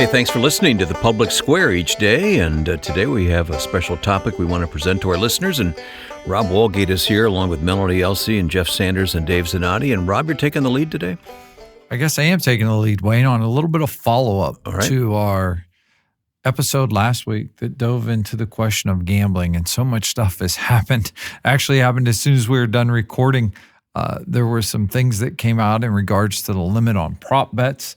Hey, thanks for listening to The Public Square each day. And today we have a special topic we want to present to our listeners. And Rob Walgate is here along with Melody Elsey and Jeff Sanders and Dave Zanotti. And Rob, you're taking the lead today? I guess I am taking the lead, Wayne, on a little bit of follow-up to our episode last week that dove into the question of gambling. And so much stuff has happened. Actually happened as soon as we were done recording. There were some things that came out in regards to the limit on prop bets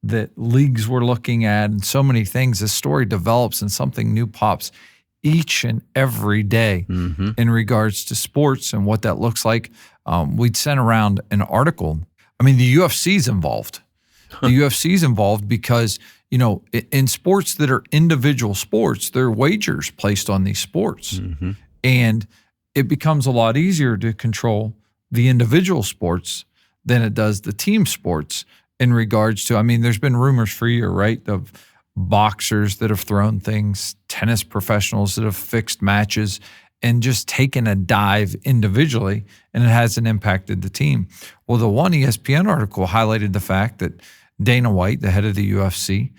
that leagues were looking at, and so many things. The story develops and something new pops each and every day in regards to sports and what that looks like. We'd sent around an article. I mean, the UFC's involved. The UFC's involved because, you know, in sports that are individual sports, there are wagers placed on these sports. And it becomes a lot easier to control the individual sports than it does the team sports. In regards to, I mean, there's been rumors for a year, right, of boxers that have thrown things, tennis professionals that have fixed matches and just taken a dive individually, and it hasn't impacted the team. Well, the one ESPN article highlighted the fact that Dana White, the head of the UFC,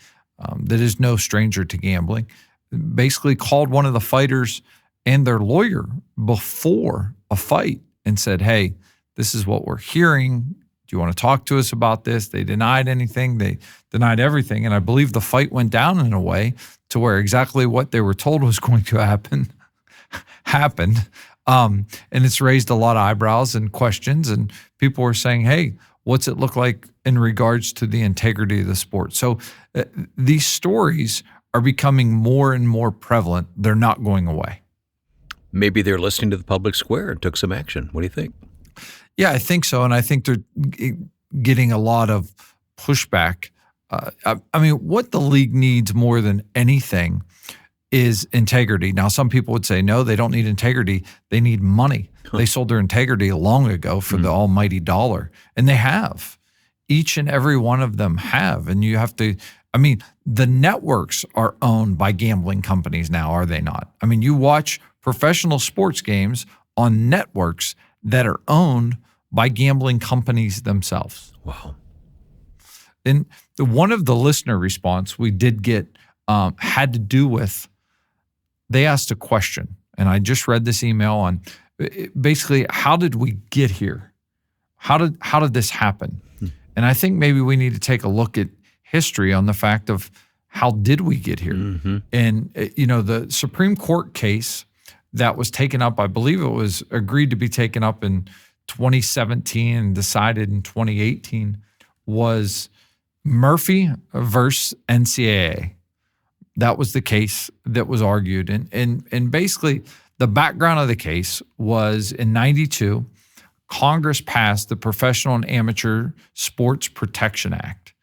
that is no stranger to gambling, basically called one of the fighters and their lawyer before a fight and said, hey, this is what we're hearing. Do you want to talk to us about this? They denied anything. They denied everything. And I believe the fight went down in a way to where exactly what they were told was going to happen happened. And it's raised a lot of eyebrows and questions. And people were saying, hey, what's it look like in regards to the integrity of the sport? So these stories are becoming more and more prevalent. They're not going away. Maybe they're listening to the Public Square and took some action. What do you think? Yeah, I think so. And I think they're getting a lot of pushback. I mean, what the league needs more than anything is integrity. Now, some people would say, no, they don't need integrity. They need money. They sold their integrity long ago for the almighty dollar. And they have. Each and every one of them have. And you have to, I mean, the networks are owned by gambling companies now, are they not? I mean, you watch professional sports games on networks that are owned by gambling companies themselves. Wow. And one of the listener response we did get had to do with, they asked a question, and I just read this email on basically, how did we get here? How did this happen? And I think maybe we need to take a look at history on the fact of how did we get here? And, you know, the Supreme Court case that was taken up, I believe it was agreed to be taken up in 2017 and decided in 2018, was Murphy versus NCAA. That was the case that was argued. And basically, the background of the case was in 92, Congress passed the Professional and Amateur Sports Protection Act.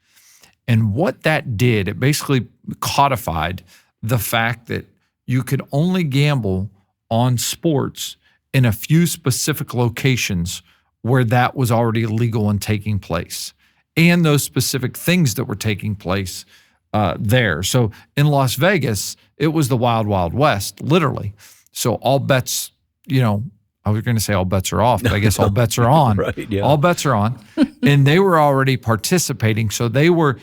And what that did, it basically codified the fact that you could only gamble on sports in a few specific locations where that was already legal and taking place, and those specific things that were taking place there. So in Las Vegas, it was the Wild Wild West, literally. So all bets, you know, I was going to say all bets are off, but I guess all bets are on. Right, yeah. All bets are on. And they were already participating, so they were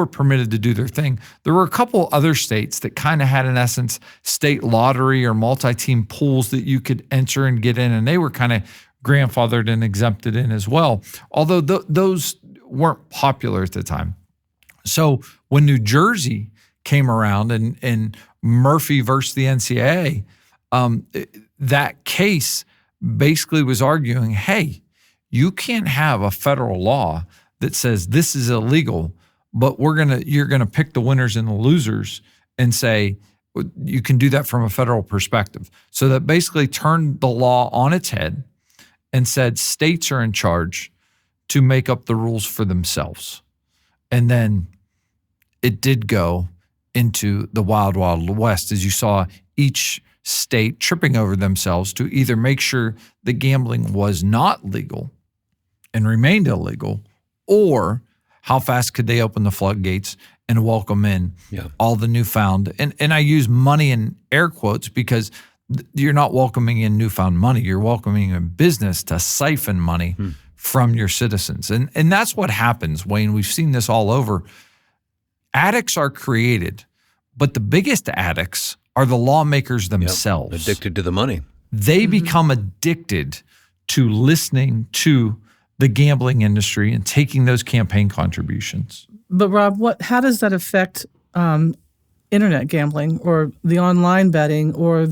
permitted to do their thing. There were a couple other states that kind of had, in essence, state lottery or multi-team pools that you could enter and get in, and they were kind of grandfathered and exempted in as well, although those weren't popular at the time. So when New Jersey came around and Murphy versus the NCAA, that case basically was arguing, hey, you can't have a federal law that says this is illegal, but you're gonna pick the winners and the losers and say you can do that from a federal perspective. So that basically turned the law on its head and said states are in charge to make up the rules for themselves. And then it did go into the Wild Wild West, as you saw each state tripping over themselves to either make sure the gambling was not legal and remained illegal, or how fast could they open the floodgates and welcome in all the newfound, and I use money in air quotes because you're not welcoming in newfound money, you're welcoming in business to siphon money from your citizens. And that's what happens, Wayne. We've seen this all over. addicts are created, but the biggest addicts are the lawmakers themselves. Yep. Addicted to the money. They become addicted to listening to the gambling industry and taking those campaign contributions. But Rob, how does that affect internet gambling or the online betting or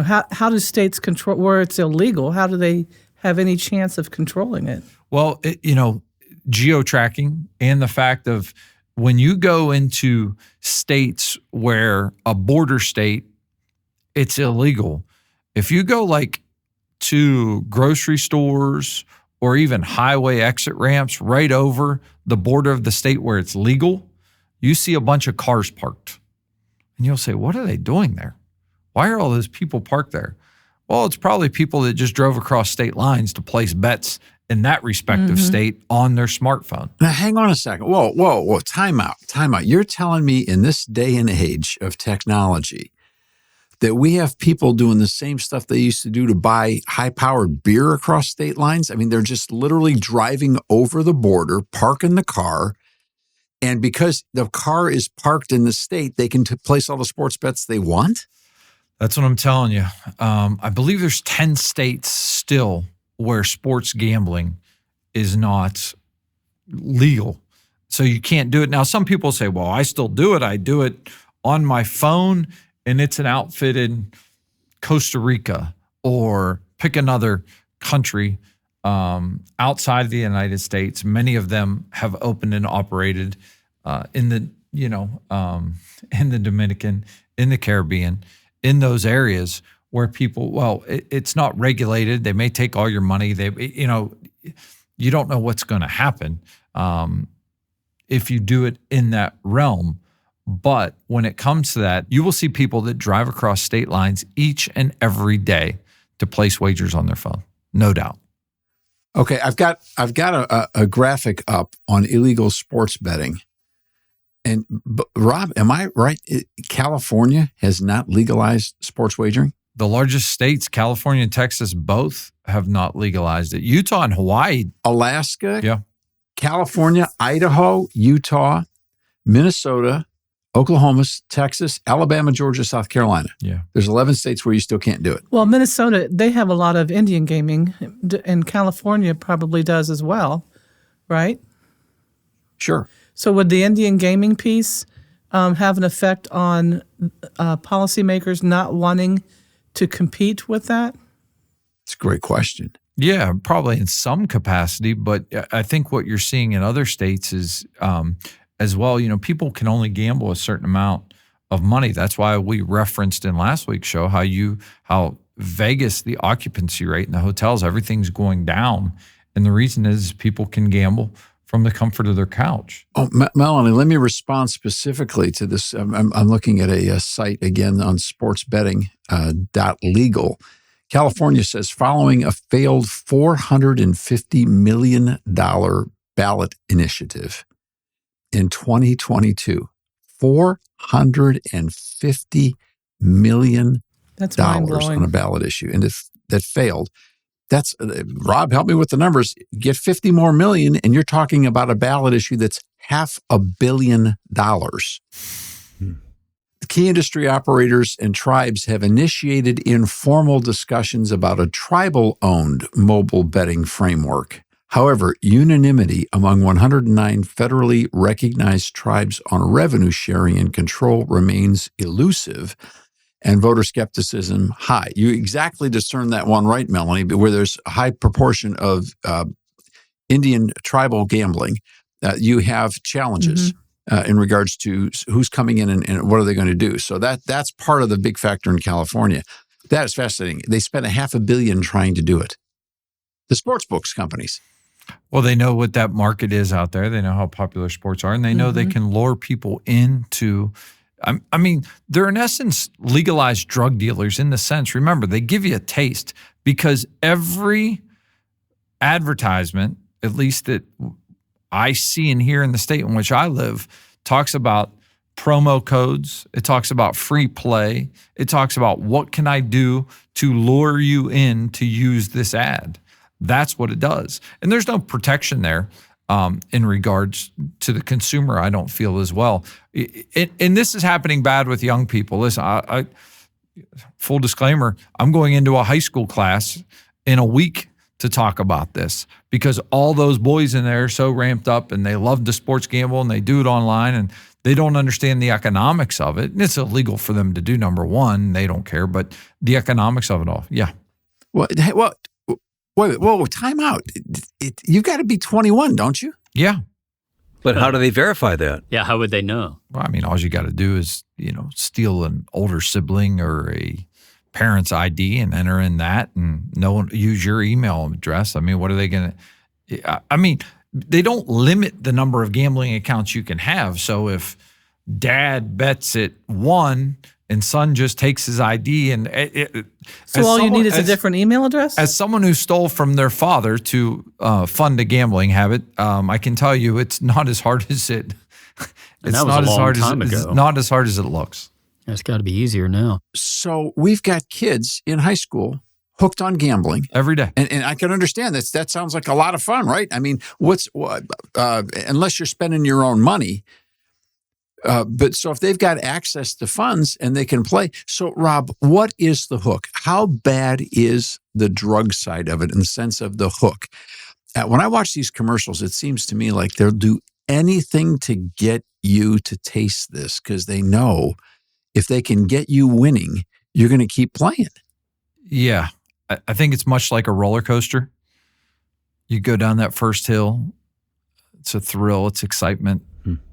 how do states control where it's illegal? How do they have any chance of controlling it? Well, geo-tracking and the fact of when you go into states where a border state, it's illegal. If you go like to grocery stores or even highway exit ramps right over the border of the state where it's legal, you see a bunch of cars parked. And you'll say, what are they doing there? Why are all those people parked there? Well, it's probably people that just drove across state lines to place bets in that respective state on their smartphone. Now, hang on a second. Whoa. Time out. You're telling me in this day and age of technology that we have people doing the same stuff they used to do to buy high-powered beer across state lines? I mean, they're just literally driving over the border, parking the car, and because the car is parked in the state, they can place all the sports bets they want? That's what I'm telling you. I believe there's 10 states still where sports gambling is not legal. So you can't do it. Now, some people say, well, I still do it. I do it on my phone, and it's an outfit in Costa Rica, or pick another country outside of the United States. Many of them have opened and operated in the Dominican, in the Caribbean, in those areas where people, it's not regulated. They may take all your money. You don't know what's going to happen if you do it in that realm. But when it comes to that, you will see people that drive across state lines each and every day to place wagers on their phone, no doubt. Okay, I've got a graphic up on illegal sports betting. And Rob, am I right? California has not legalized sports wagering? The largest states, California and Texas, both have not legalized it. Utah and Hawaii. Alaska, yeah. California, Idaho, Utah, Minnesota, Oklahoma, Texas, Alabama, Georgia, South Carolina. Yeah. There's 11 states where you still can't do it. Well, Minnesota, they have a lot of Indian gaming, and California probably does as well, right? Sure. So would the Indian gaming piece have an effect on policymakers not wanting to compete with that? It's a great question. Yeah, probably in some capacity, but I think what you're seeing in other states is as well, people can only gamble a certain amount of money. That's why we referenced in last week's show how Vegas, the occupancy rate in the hotels, everything's going down. And the reason is people can gamble from the comfort of their couch. Oh, Melanie, let me respond specifically to this. I'm looking at a site again on sportsbetting.legal. California says following a failed $450 million ballot initiative in 2022, $450 million on a ballot issue, and that failed. That's Rob, help me with the numbers. Get 50 more million, and you're talking about a ballot issue that's $500 million. The key industry operators and tribes have initiated informal discussions about a tribal-owned mobile betting framework. However, unanimity among 109 federally recognized tribes on revenue sharing and control remains elusive, and voter skepticism high. You exactly discern that one right, Melanie, but where there's a high proportion of Indian tribal gambling, you have challenges in regards to who's coming in and what are they going to do. So that's part of the big factor in California. That is fascinating. They spent $500 million trying to do it. The sports books companies. Well, they know what that market is out there. They know how popular sports are, and they know they can lure people into. I mean, they're in essence legalized drug dealers in the sense, remember, they give you a taste because every advertisement, at least that I see and hear in the state in which I live, talks about promo codes. It talks about free play. It talks about what can I do to lure you in to use this ad. That's what it does. And there's no protection there. in regards to the consumer, I don't feel as well. And this is happening bad with young people. Listen, I full disclaimer, I'm going into a high school class in a week to talk about this because all those boys in there are so ramped up and they love to sports gamble and they do it online and they don't understand the economics of it. And it's illegal for them to do, number one. They don't care, but the economics of it all. Yeah. Well, wait, time out. You've got to be 21, don't you? Yeah. But how do they verify that? Yeah, how would they know? Well, I mean, all you got to do is, steal an older sibling or a parent's ID and enter in that and use your email address. I mean, what are they going to, they don't limit the number of gambling accounts you can have. So if dad bets at 1 and son just takes his ID and so all you need is a different email address? As someone who stole from their father to fund a gambling habit, I can tell you it's not as hard as it. It's not as hard not as hard as it looks. It's got to be easier now. So we've got kids in high school hooked on gambling every day, and I can understand that. That sounds like a lot of fun, right? I mean, unless you're spending your own money. But so if they've got access to funds and they can play. So Rob, what is the hook? How bad is the drug side of it in the sense of the hook? When I watch these commercials, it seems to me like they'll do anything to get you to taste this because they know if they can get you winning, you're going to keep playing. Yeah. I think it's much like a roller coaster. You go down that first hill. It's a thrill. It's excitement.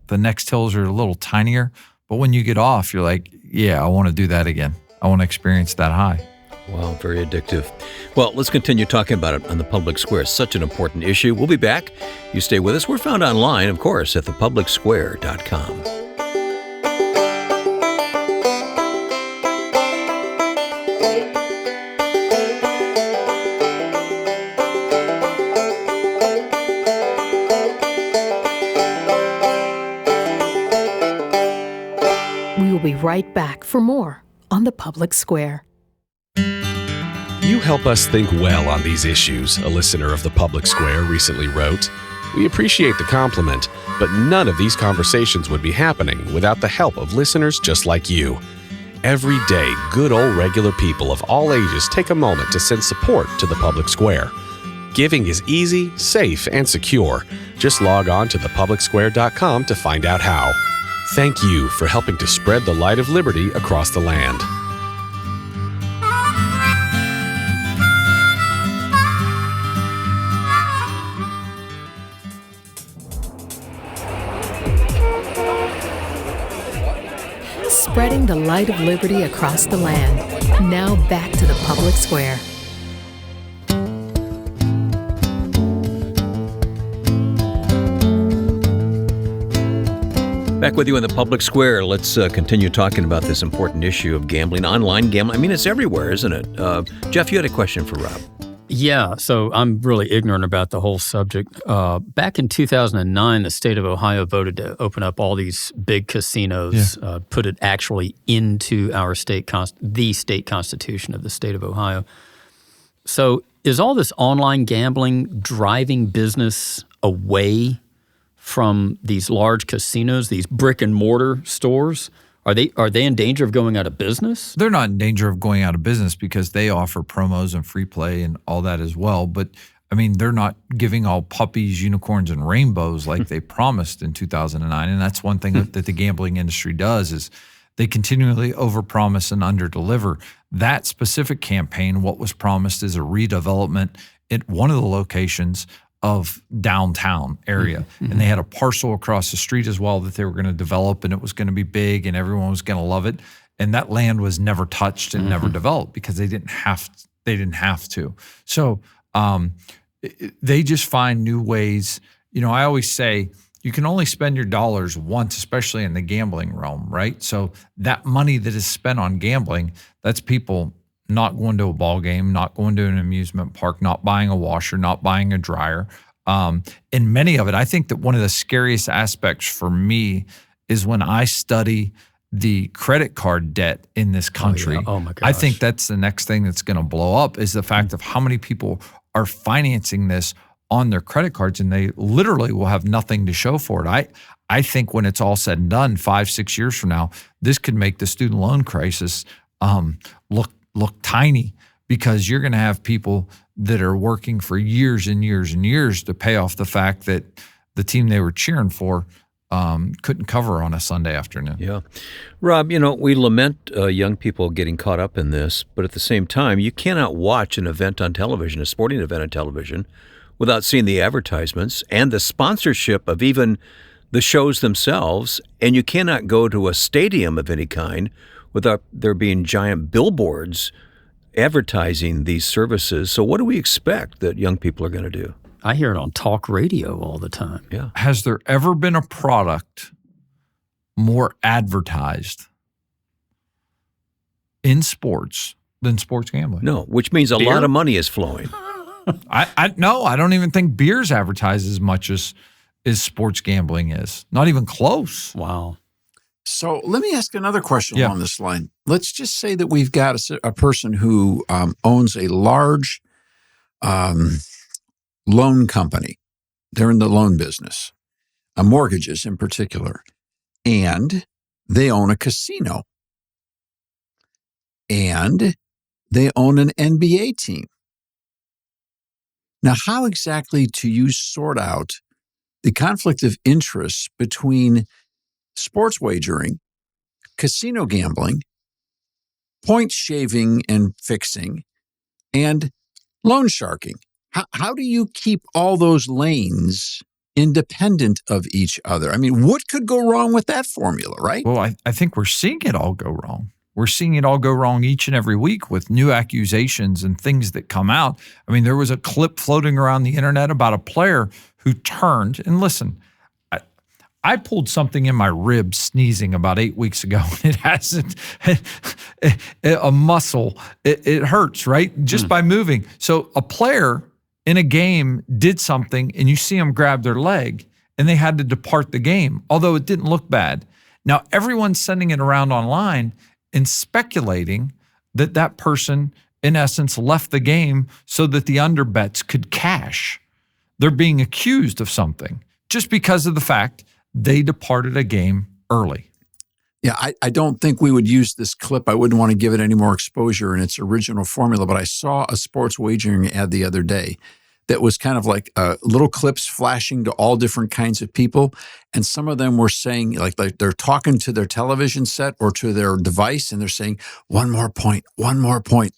The next hills are a little tinier, but when you get off, you're like, yeah, I want to do that again. I want to experience that high. Wow, very addictive. Well, let's continue talking about it on the Public Square. It's such an important issue. We'll be back. You stay with us. We're found online, of course, at thepublicsquare.com. We'll be right back for more on the Public Square. You help us think well on these issues, a listener of the Public Square recently wrote. We appreciate the compliment, but none of these conversations would be happening without the help of listeners just like you. Every day, good old regular people of all ages take a moment to send support to the Public Square. Giving is easy, safe, and secure. Just log on to thepublicsquare.com to find out how. Thank you for helping to spread the light of liberty across the land. Spreading the light of liberty across the land. Now back to the Public Square. Back with you in the Public Square. Let's continue talking about this important issue of gambling, online gambling. I mean, it's everywhere, isn't it? Jeff, you had a question for Rob. Yeah, so I'm really ignorant about the whole subject. Back in 2009, the state of Ohio voted to open up all these big casinos, put it actually into our the state constitution of the state of Ohio. So is all this online gambling driving business away from these large casinos, these brick and mortar stores? Are they in danger of going out of business? They're not in danger of going out of business because they offer promos and free play and all that as well. But I mean, they're not giving all puppies, unicorns, and rainbows like they promised in 2009. And that's one thing that the gambling industry does is they continually overpromise and underdeliver. That specific campaign, what was promised is a redevelopment at one of the locations of downtown area. Mm-hmm. And they had a parcel across the street as well that they were going to develop, and it was going to be big and everyone was going to love it. And that land was never touched and never developed because they didn't have to. So they just find new ways. You know, I always say you can only spend your dollars once, especially in the gambling realm, right? So that money that is spent on gambling, that's people not going to a ball game, not going to an amusement park, not buying a washer, not buying a dryer. And many of it, I think that one of the scariest aspects for me is when I study the credit card debt in this country. Oh my gosh. I think that's the next thing that's going to blow up is the fact of how many people are financing this on their credit cards, and they literally will have nothing to show for it. I think when it's all said and done, 5-6 years from now, this could make the student loan crisis look tiny, because you're going to have people that are working for years and years and years to pay off the fact that the team they were cheering for couldn't cover on a Sunday afternoon. Yeah. Rob, we lament young people getting caught up in this, but at the same time, you cannot watch an event on television, a sporting event on television, without seeing the advertisements and the sponsorship of even the shows themselves. And you cannot go to a stadium of any kind without there being giant billboards advertising these services. So what do we expect that young people are going to do? I hear it on talk radio all the time. Yeah. Has there ever been a product more advertised in sports than sports gambling? No, which means a lot of money is flowing. I don't even think beer's advertised as much as sports gambling is. Not even close. Wow. So let me ask another question along this line. Let's just say that we've got a person who owns a large loan company. They're in the loan business, mortgages in particular, and they own a casino, and they own an NBA team. Now, how exactly do you sort out the conflict of interest between sports wagering, casino gambling, point shaving and fixing, and loan sharking? How do you keep all those lanes independent of each other? I mean, what could go wrong with that formula, right? Well, I think we're seeing it all go wrong. We're seeing it all go wrong each and every week with new accusations and things that come out. I mean, there was a clip floating around the internet about a player who turned, and listen, I pulled something in my ribs sneezing about 8 weeks ago. It hasn't, a muscle, it hurts, right? Just by moving. So a player in a game did something, and you see them grab their leg, and they had to depart the game, although it didn't look bad. Now, everyone's sending it around online and speculating that that person, in essence, left the game so that the underbets could cash. They're being accused of something just because of the fact they departed a game early. Yeah, I don't think we would use this clip. I wouldn't want to give it any more exposure in its original formula, but I saw a sports wagering ad the other day that was kind of like little clips flashing to all different kinds of people. And some of them were saying, like they're talking to their television set or to their device, and they're saying, one more point.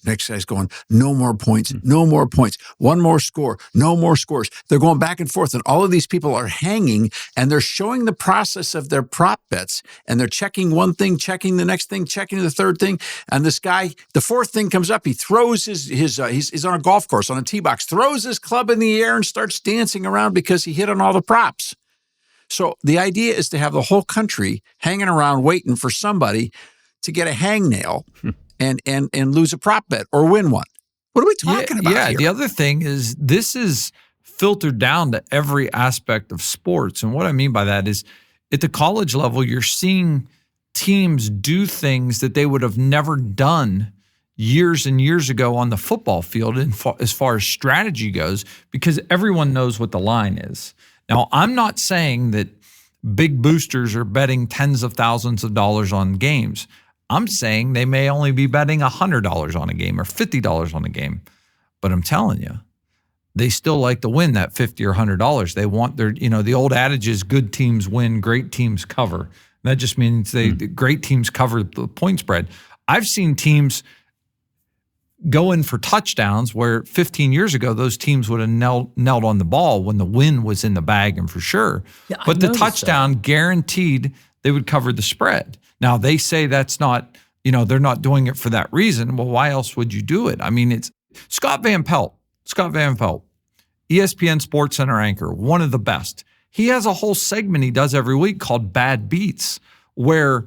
Next guy's going, no more points, no more points, one more score, no more scores. They're going back and forth, and all of these people are hanging, and they're showing the process of their prop bets, and they're checking one thing, checking the next thing, checking the third thing. And this guy, the fourth thing comes up, he throws he's on a golf course, on a tee box, throws his club in the air and starts dancing around because he hit on all the props. So the idea is to have the whole country hanging around waiting for somebody to get a hangnail and lose a prop bet or win one. What are we talking about here? The other thing is this is filtered down to every aspect of sports. And what I mean by that is at the college level, you're seeing teams do things that they would have never done years and years ago on the football field as far as strategy goes, because everyone knows what the line is. Now, I'm not saying that big boosters are betting tens of thousands of dollars on games. I'm saying they may only be betting $100 on a game or $50 on a game. But I'm telling you, they still like to win that $50 or $100. They want their, the old adage is good teams win, great teams cover. And that just means great teams cover the point spread. I've seen teams go in for touchdowns where 15 years ago, those teams would have knelt on the ball when the win was in the bag and for sure. Yeah, but the touchdown guaranteed they would cover the spread. Now, they say that's not, they're not doing it for that reason. Well, why else would you do it? I mean, it's Scott Van Pelt, ESPN Sports Center anchor, one of the best. He has a whole segment he does every week called Bad Beats, where,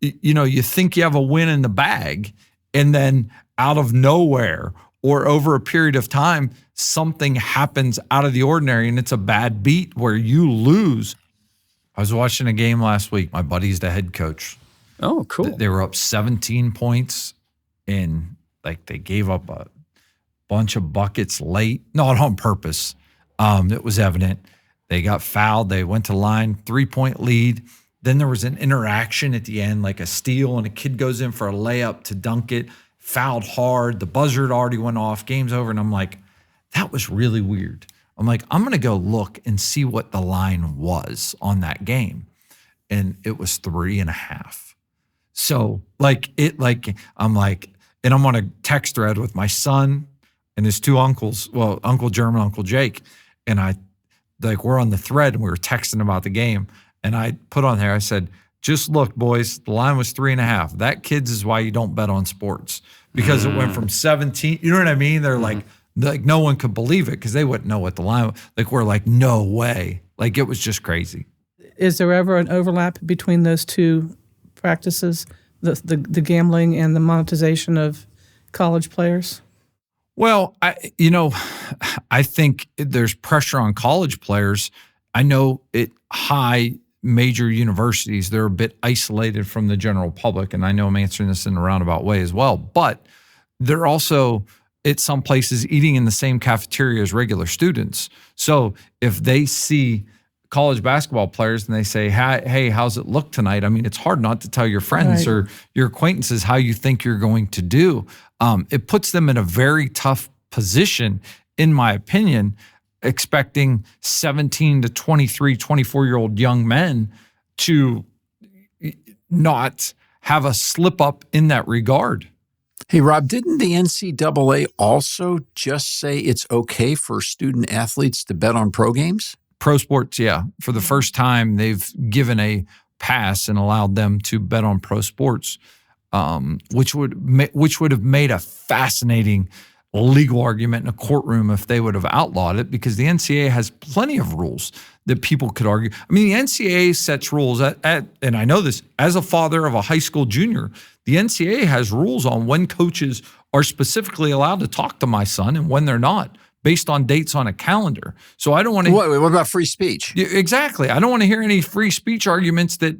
you think you have a win in the bag, and then out of nowhere or over a period of time, something happens out of the ordinary and it's a bad beat where you lose. I was watching a game last week. My buddy's the head coach. Oh, cool. They were up 17 points and they gave up a bunch of buckets late, not on purpose. It was evident. They got fouled. They went to the line, 3-point lead. Then there was an interaction at the end, like a steal, and a kid goes in for a layup to dunk it, fouled hard. The buzzer had already went off. Game's over. And I'm like, that was really weird. I'm like, I'm going to go look and see what the line was on that game. And it was 3.5. So I'm on a text thread with my son and his two uncles, well, Uncle German, Uncle Jake. And we're on the thread and we were texting about the game. And I put on there, I said, just look, boys, the line was 3.5. That, kids, is why you don't bet on sports, because it went from 17. You know what I mean? They're like no one could believe it because they wouldn't know what the line was. Like, we're like, no way. Like, it was just crazy. Is there ever an overlap between those two practices, the gambling and the monetization of college players? Well, I think there's pressure on college players. I know at high major universities, they're a bit isolated from the general public, and I know I'm answering this in a roundabout way as well, but they're also at some places eating in the same cafeteria as regular students. So if they see college basketball players and they say, hey, how's it look tonight? I mean, it's hard not to tell your friends or your acquaintances how you think you're going to do. It puts them in a very tough position, in my opinion, expecting 17 to 23, 24-year-old young men to not have a slip up in that regard. Hey, Rob, didn't the NCAA also just say it's okay for student athletes to bet on pro games? Pro sports, yeah. For the first time, they've given a pass and allowed them to bet on pro sports, which would have made a fascinating legal argument in a courtroom if they would have outlawed it, because the NCAA has plenty of rules that people could argue. I mean, the NCAA sets rules and I know this as a father of a high school junior, the NCAA has rules on when coaches are specifically allowed to talk to my son and when they're not, based on dates on a calendar. So I don't want to... What about free speech? Exactly. I don't want to hear any free speech arguments that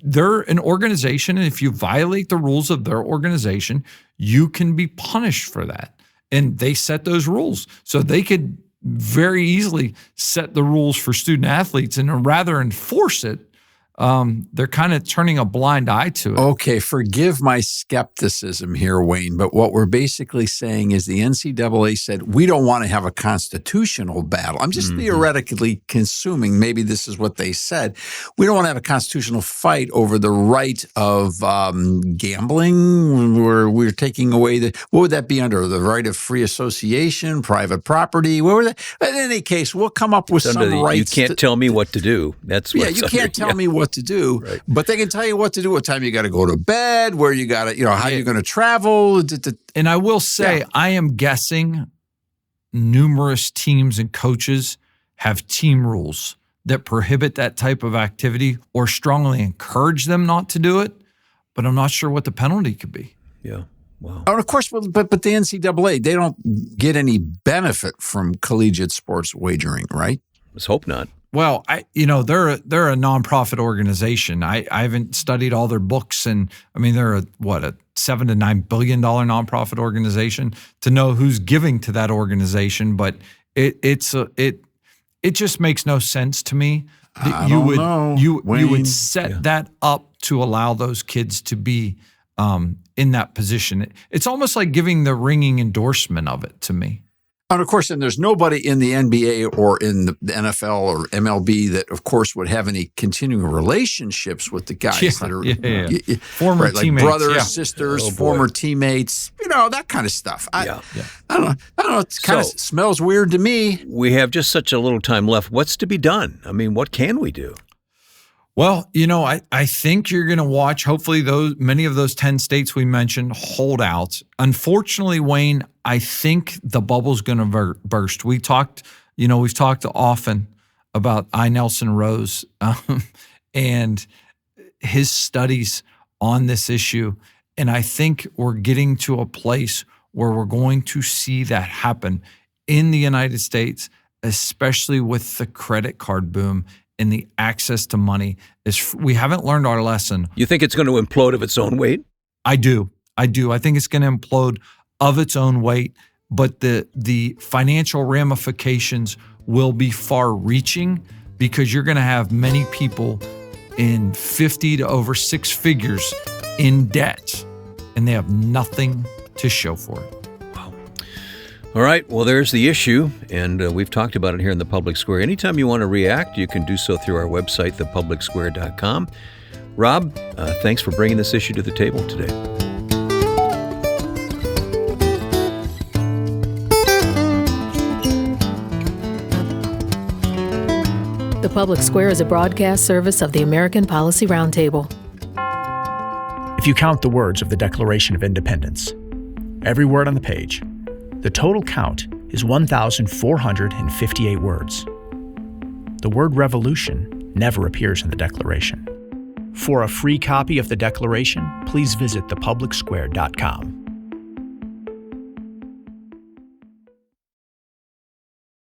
they're an organization, and if you violate the rules of their organization, you can be punished for that. And they set those rules. So they could very easily set the rules for student athletes and rather enforce it. They're kind of turning a blind eye to it. Okay, forgive my skepticism here, Wayne, but what we're basically saying is the NCAA said, we don't want to have a constitutional battle. I'm just theoretically consuming, maybe this is what they said. We don't want to have a constitutional fight over the right of gambling, where we're taking away what would that be under? The right of free association, private property? What would that? In any case, we'll come up with some rights. You can't tell me what to do. That's what you can't tell me what to do, but they can tell you what to do, what time you got to go to bed, where you got to, how you're going to travel. And I will say, I am guessing numerous teams and coaches have team rules that prohibit that type of activity or strongly encourage them not to do it, but I'm not sure what the penalty could be. Yeah. Wow. Oh, of course, but the NCAA, they don't get any benefit from collegiate sports wagering, right? Let's hope not. Well, they're a nonprofit organization. I haven't studied all their books, and I mean they're a $7 to $9 billion nonprofit organization. To know who's giving to that organization, but it just makes no sense to me that you would set that up to allow those kids to be in that position. It's almost like giving the ringing endorsement of it to me. And of course, there's nobody in the NBA or in the NFL or MLB that, of course, would have any continuing relationships with the guys that are former teammates, like brothers, sisters, former teammates, that kind of stuff. I don't know. It kind of smells weird to me. We have just such a little time left. What's to be done? I mean, what can we do? Well, I think you're going to watch, hopefully many of those 10 states we mentioned hold out. Unfortunately, Wayne, I think the bubble's going to burst. We've talked often about I. Nelson Rose and his studies on this issue. And I think we're getting to a place where we're going to see that happen in the United States, especially with the credit card boom and the access to money. We haven't learned our lesson. You think it's going to implode of its own weight? I do. I think it's going to implode of its own weight. but the financial ramifications will be far-reaching because you're going to have many people in 50 to over 6 figures in debt, and they have nothing to show for it. Wow. All right, well, there's the issue, and we've talked about it here in the Public Square. Anytime you want to react, you can do so through our website, thepublicsquare.com. Rob, thanks for bringing this issue to the table today. The Public Square is a broadcast service of the American Policy Roundtable. If you count the words of the Declaration of Independence, every word on the page, the total count is 1,458 words. The word revolution never appears in the Declaration. For a free copy of the Declaration, please visit thepublicsquare.com.